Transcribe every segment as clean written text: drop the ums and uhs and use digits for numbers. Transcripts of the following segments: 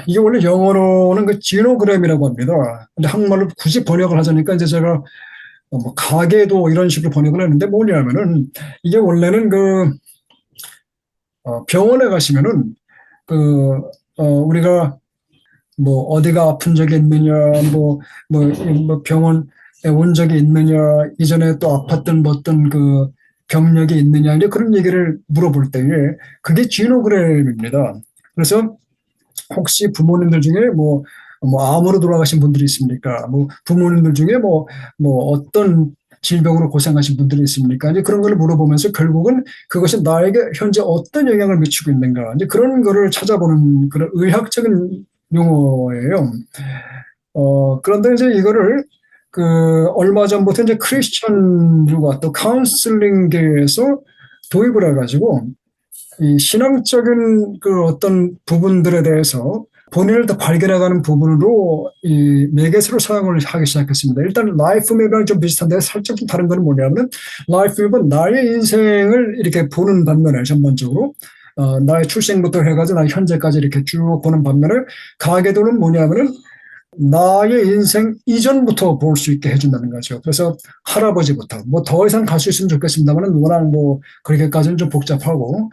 이게 원래 영어로는 그 지노그램이라고 합니다. 근데 한국말로 굳이 번역을 하자니까 이제 제가 뭐 가계도 이런 식으로 번역을 했는데 뭐냐면은 이게 원래는 병원에 가시면은 그 우리가 뭐 어디가 아픈 적이 있느냐, 뭐 병원에 온 적이 있느냐, 이전에 또 아팠던 뭐 어떤 그 병력이 있느냐, 이제 그런 얘기를 물어볼 때에 그게 지노그램입니다. 그래서 혹시 부모님들 중에 뭐 암으로 돌아가신 분들이 있습니까? 뭐 부모님들 중에 뭐 어떤 질병으로 고생하신 분들이 있습니까? 이제 그런 걸 물어보면서 결국은 그것이 나에게 현재 어떤 영향을 미치고 있는가. 이제 그런 거를 찾아보는 그런 의학적인 용어예요. 그런데 이제 이거를 얼마 전부터 이제 크리스천들과 또 카운슬링계에서 도입을 해가지고 이 신앙적인 그 어떤 부분들에 대해서 본인을 더 발견해가는 부분으로 이 매개체로 사용을 하기 시작했습니다. 일단 라이프 맵이랑 좀 비슷한데 살짝 좀 다른 건 뭐냐면 라이프 맵은 나의 인생을 이렇게 보는 반면에 전반적으로 나의 출생부터 해가지고 나 현재까지 이렇게 쭉 보는 반면에 가계도는 뭐냐면은 나의 인생 이전부터 볼 수 있게 해준다는 거죠. 그래서 할아버지부터 뭐 더 이상 갈 수 있으면 좋겠습니다만 워낙 뭐 그렇게까지는 좀 복잡하고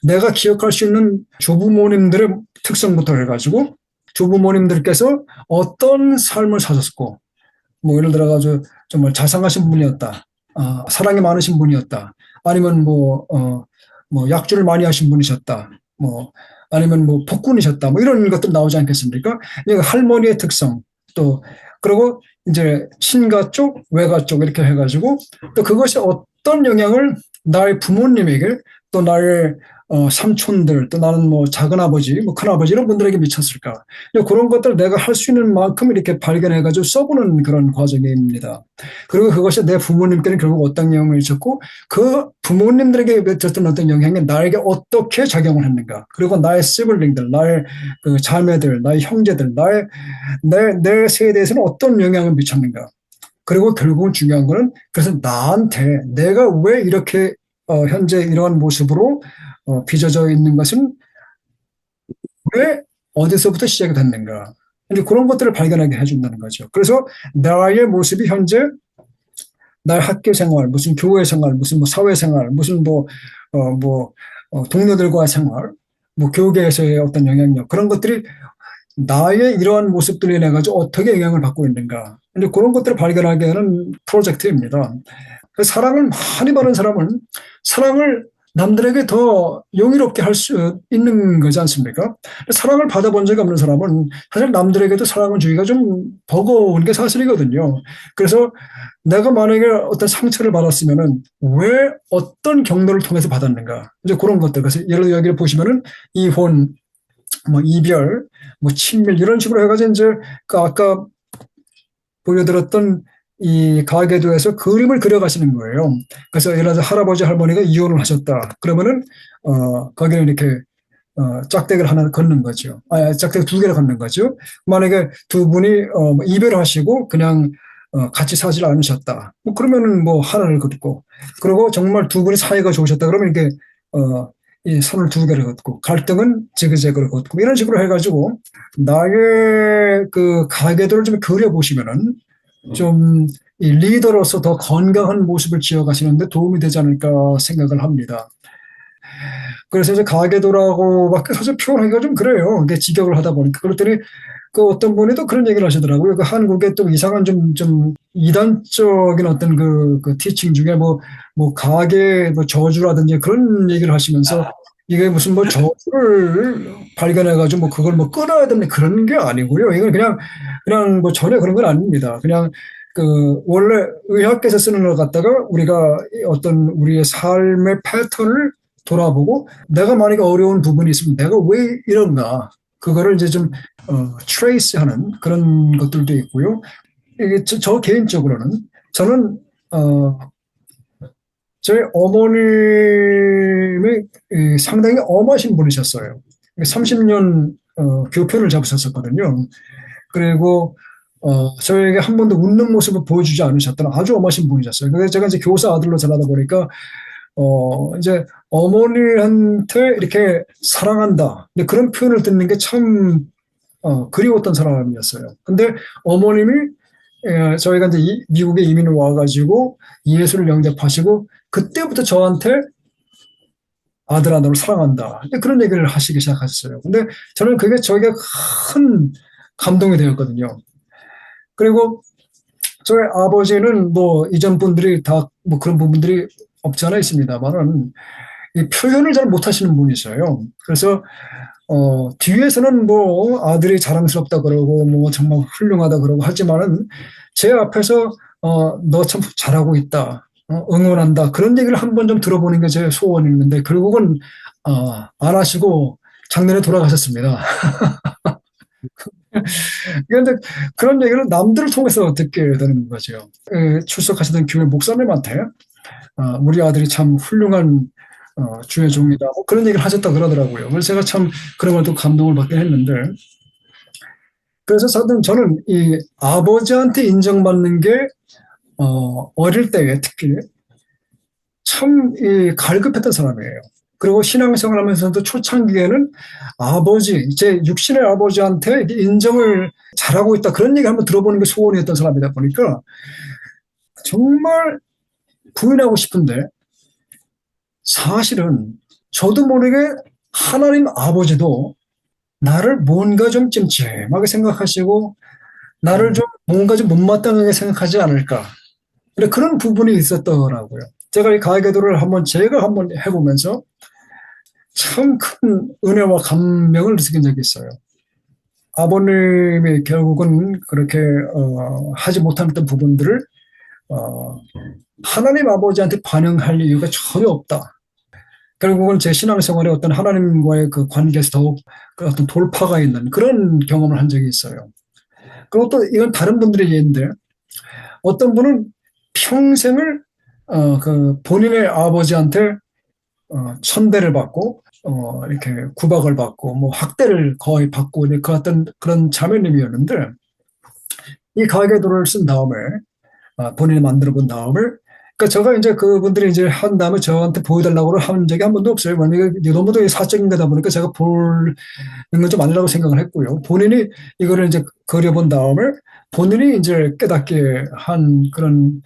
내가 기억할 수 있는 조부모님들의 특성부터 해가지고 조부모님들께서 어떤 삶을 사셨고 뭐 예를 들어가지고 정말 자상하신 분이었다. 사랑이 많으신 분이었다. 아니면 뭐 약주를 많이 하신 분이셨다. 뭐 아니면 뭐 폭군이셨다. 뭐 이런 것들 나오지 않겠습니까? 할머니의 특성 또 그리고 이제 친가 쪽, 외가 쪽 이렇게 해가지고 또 그것이 어떤 영향을 나의 부모님에게 또 나의 삼촌들 또 나는 뭐 작은아버지, 뭐 큰아버지 이런 분들에게 미쳤을까? 그런 것들 내가 할 수 있는 만큼 이렇게 발견해가지고 써보는 그런 과정입니다. 그리고 그것이 내 부모님께는 결국 어떤 영향을 미쳤고 그 부모님들에게 미쳤던 어떤 영향이 나에게 어떻게 작용을 했는가? 그리고 나의 시블링들, 나의 그 자매들, 나의 형제들, 내 세대에서는 어떤 영향을 미쳤는가? 그리고 결국은 중요한 거는 그래서 나한테 내가 왜 이렇게 현재 이러한 모습으로 빚어져 있는 것은 왜 어디서부터 시작이 됐는가. 이제 그런 것들을 발견하게 해준다는 거죠. 그래서 나의 모습이 현재 나의 학교 생활, 무슨 교회 생활, 무슨 뭐 사회 생활, 무슨 동료들과의 생활, 뭐 교계에서의 어떤 영향력, 그런 것들이 나의 이러한 모습들로 인해 가지고 어떻게 영향을 받고 있는가. 이제 그런 것들을 발견하게 하는 프로젝트입니다. 사랑을 많이 받은 사람은 사랑을 남들에게 더 용이롭게 할 수 있는 거지 않습니까? 사랑을 받아본 적이 없는 사람은 사실 남들에게도 사랑을 주기가 좀 버거운 게 사실이거든요. 그래서 내가 만약에 어떤 상처를 받았으면은 왜 어떤 경로를 통해서 받았는가. 이제 그런 것들. 그래서 예를 들어 여기를 보시면은 이혼, 뭐 이별, 뭐 친밀 이런 식으로 해가지고 이제 그 아까 보여드렸던 이 가계도에서 그림을 그려가시는 거예요. 그래서 예를 들어서 할아버지 할머니가 이혼을 하셨다. 그러면은 거기는 이렇게 짝대기를 하나 걷는 거죠. 짝대기 두 개를 걷는 거죠. 만약에 두 분이 이별하시고 그냥 같이 사질 않으셨다. 뭐 그러면은 뭐 하나를 긋고 그리고 정말 두 분이 사이가 좋으셨다. 그러면 이렇게 이 선을 두 개를 긋고 갈등은 지그재그로 긋고 이런 식으로 해가지고 나의 그 가계도를 좀 그려보시면은 좀 이 리더로서 더 건강한 모습을 지어가시는데 도움이 되지 않을까 생각을 합니다. 그래서 이제 가계도라고밖에 사실 표현하기가 좀 그래요. 이게 직역을 하다 보니까. 그랬더니 그 어떤 분이 또 그런 얘기를 하시더라고요. 그 한국의 또 이상한 좀 이단적인 어떤 그 티칭 중에 뭐 가계 뭐 저주라든지 그런 얘기를 하시면서 이게 무슨 뭐 저주를 발견해가지고 뭐 그걸 뭐 끊어야 되는 그런 게 아니고요. 이건 그냥 뭐 전혀 그런 건 아닙니다. 그냥 그 원래 의학에서 쓰는 걸 갖다가 우리가 어떤 우리의 삶의 패턴을 돌아보고 내가 만약에 어려운 부분이 있으면 내가 왜 이런가 그거를 이제 좀 트레이스하는 그런 것들도 있고요. 이게 저 개인적으로는 저는 저희 어머님이 상당히 엄하신 분이셨어요. 30년 교편을 잡으셨었거든요. 그리고 저에게 한 번도 웃는 모습을 보여주지 않으셨던 아주 엄하신 분이셨어요. 그래서 제가 이제 교사 아들로 자라다 보니까 이제 어머니한테 이렇게 사랑한다. 근데 그런 표현을 듣는 게 참 그리웠던 사람이었어요. 근데 어머님이 저희가 이제 미국에 이민을 와가지고 예수를 영접하시고 그때부터 저한테 아들아 너를 사랑한다. 그런 얘기를 하시기 시작하셨어요. 근데 저는 그게 저에게 큰 감동이 되었거든요. 그리고 저희 아버지는 뭐 이전 분들이 다 뭐 그런 부분들이 없지 않아 있습니다만은 이 표현을 잘 못하시는 분이셔요. 그래서 뒤에서는 뭐 아들이 자랑스럽다 그러고 뭐 정말 훌륭하다 그러고 하지만은 제 앞에서 너 참 잘하고 있다. 응원한다. 그런 얘기를 한번 좀 들어보는 게 제 소원이었는데 결국은 안 하시고 작년에 돌아가셨습니다. 그런데 그런 얘기를 남들을 통해서 듣게 되는 거죠. 출석하시던 교회 목사님한테 우리 아들이 참 훌륭한 주의 종이다. 뭐 그런 얘기를 하셨다 그러더라고요. 그래서 제가 참 그런 걸 또 감동을 받긴 했는데 그래서 저는 이 아버지한테 인정받는 게 어릴 때에 특히 참 갈급했던 사람이에요. 그리고 신앙생활 하면서도 초창기에는 아버지, 제 육신의 아버지한테 인정을 잘하고 있다. 그런 얘기 한번 들어보는 게 소원이었던 사람이다 보니까 정말 부인하고 싶은데 사실은 저도 모르게 하나님 아버지도 나를 뭔가 좀 찜찜하게 생각하시고 나를 좀 뭔가 좀 못마땅하게 생각하지 않을까. 그런 부분이 있었더라고요. 제가 이 가계도를 제가 한번 해보면서 참 큰 은혜와 감명을 느낀 적이 있어요. 아버님이 결국은 그렇게 하지 못했던 부분들을 어, 하나님 아버지한테 반영할 이유가 전혀 없다. 결국은 제 신앙생활에 어떤 하나님과의 그 관계에서 더욱 그 어떤 돌파가 있는 그런 경험을 한 적이 있어요. 그리고 또 이건 다른 분들의 예인데 어떤 분은 평생을 그 본인의 아버지한테 천대를 받고 이렇게 구박을 받고 뭐 학대를 거의 받고 그 어떤 그런 자매님이었는데 이 가계도를 쓴 다음에 본인이 만들어 본 다음에 그러니까 제가 이제 그분들이 이제 한 다음에 저한테 보여달라고 한 적이 한 번도 없어요. 왜냐면 이게 너무 사적인 거다 보니까 제가 보는 건 좀 아니라고 생각을 했고요. 본인이 이거를 이제 그려본 다음에 본인이 이제 깨닫게 한 그런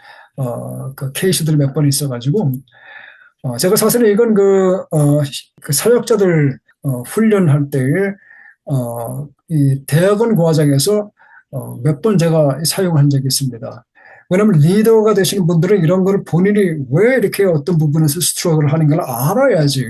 그 케이스들이 몇 번 있어가지고 제가 사실은 이건 그 사역자들 훈련할 때에 이 대학원 과정에서 몇 번 제가 사용한 적이 있습니다. 왜냐하면 리더가 되시는 분들은 이런 거를 본인이 왜 이렇게 어떤 부분에서 스트럭을 하는 걸 알아야지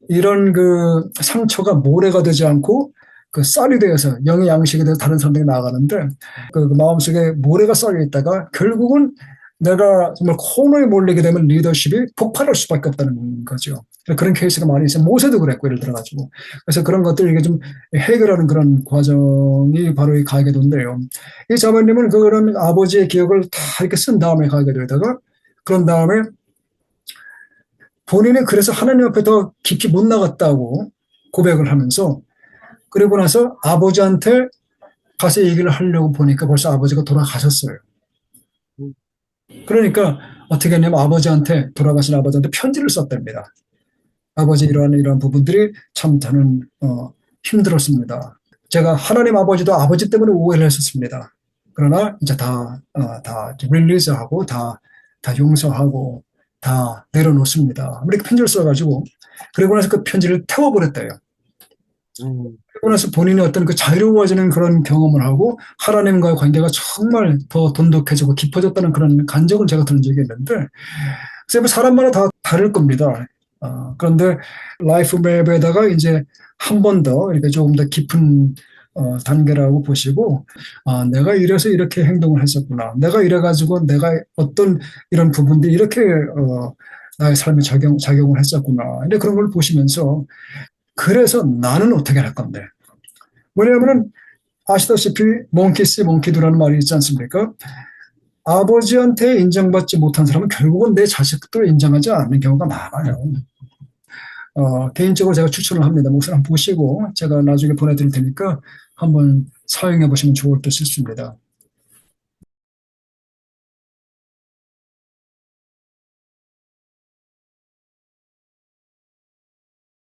이런 그 상처가 모래가 되지 않고 그 쌀이 되어서 영의 양식이 돼서 다른 사람들이 나아가는데 그 마음속에 모래가 쌓여 있다가 결국은 내가 정말 코너에 몰리게 되면 리더십이 폭발할 수밖에 없다는 거죠. 그런 케이스가 많이 있어요. 모세도 그랬고, 예를 들어가지고. 그래서 그런 것들 이게 좀 해결하는 그런 과정이 바로 이 가계도인데요. 이 자매님은 그런 아버지의 기억을 다 이렇게 쓴 다음에 가계도에다가 그런 다음에 본인이 그래서 하나님 앞에 더 깊이 못 나갔다고 고백을 하면서 그리고 나서 아버지한테 가서 얘기를 하려고 보니까 벌써 아버지가 돌아가셨어요. 그러니까 어떻게 했냐면 돌아가신 아버지한테 편지를 썼답니다. 아버지 이러한 부분들이 참 저는 힘들었습니다. 제가 하나님 아버지도 아버지 때문에 오해를 했었습니다. 그러나 이제 다 릴리즈하고 다 용서하고 다 내려놓습니다. 이렇게 편지를 써가지고 그리고 나서 그 편지를 태워버렸대요. 그러고 나서 본인이 어떤 그 자유로워지는 그런 경험을 하고 하나님과의 관계가 정말 더 돈독해지고 깊어졌다는 그런 간증을 제가 들은 적이 있는데 그래서 뭐 사람마다 다 다를 겁니다. 그런데 라이프 맵에다가 이제 한 번 더 이렇게 조금 더 깊은 단계라고 보시고 내가 이래서 이렇게 행동을 했었구나. 내가 이래가지고 내가 어떤 이런 부분들이 이렇게 나의 삶에 작용을 했었구나. 근데 그런 걸 보시면서 그래서 나는 어떻게 할 건데. 뭐냐면은 아시다시피 몽키 씨, 몽키두라는 말이 있지 않습니까? 아버지한테 인정받지 못한 사람은 결국은 내 자식들을 인정하지 않는 경우가 많아요. 개인적으로 제가 추천을 합니다. 목사님 한번 보시고 제가 나중에 보내드릴 테니까 한번 사용해 보시면 좋을 듯 싶습니다.